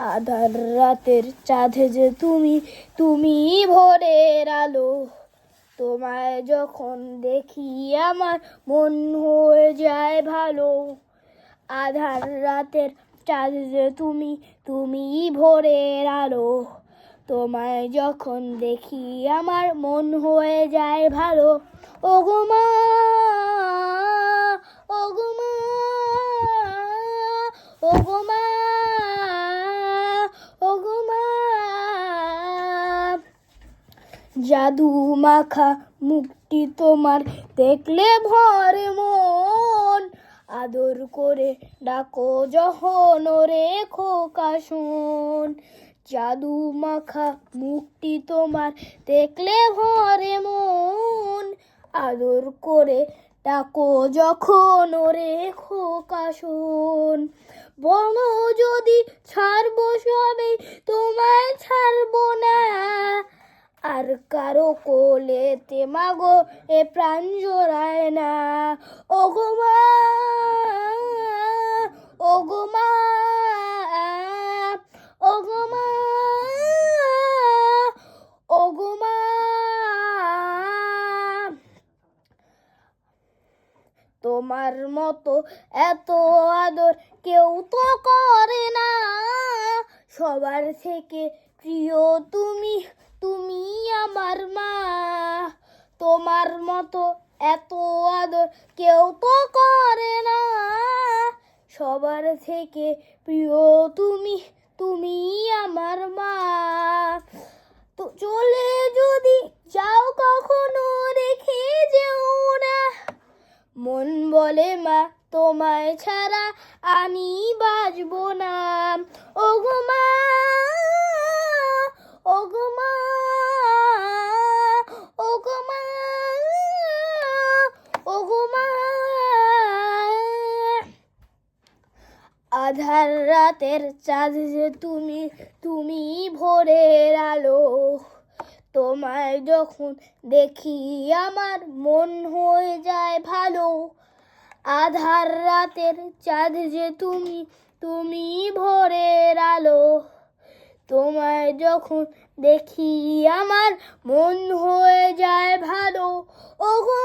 আধার রাতের চাঁদ যে তুমি, তুমি ভোরের আলো। তোমায় যখন দেখি আমার মন হয়ে যায় ভালো। আধার রাতের চাঁদ যে তুমি, তুমি ভোরের আলো। তোমায় যখন দেখি আমার মন হয়ে যায় ভালো। ওগো মা, ওগো মা, ওগো মা, ওগো মা। জাদু মাখা মুখটি তোমার দেখলে ভরে মন। আদর করে ডাকো যখন ওরে খোকা শোন। জাদু মাখা মুখটি তোমার দেখলে ভরে মন। আদর করে ডাকো যখন ওরে খোকা শোন। বলো যদি ছাড়বো সবে, তোমায় ছাড়বো না। আর কারো কোলেতে মাগো এ প্রাণ জোড়ায় না। ওগো মা, ওগো মা, ওগো মা, ওগো মা। তোমার মতো এত আদর কেউ তো করে না। সবার থেকে প্রিয় তুমি, তুমি আমার মা। তোমার মতো এত আদর কেউ তো করে না। সবার থেকে প্রিয় তুমি, তুমি আমার মা। তো চলে যদি যাও কখনো রেখে যেও না। মন বলে মা তোমায় ছাড়া আমি বাঁচবো না। ওগো মা, ওগো মা, ওগো মা, ওগো মা। আধার রাতের চাঁদ যে তুমি, তুমি ভোরের আলো। তোমায় যখন দেখি আমার মন হয়ে যায় ভালো। আধার রাতের চাঁদ যে তুমি, তুমি ভোরের আলো। তোমায় যখন দেখি আমার মন হয়ে যায় ভালো। ওগো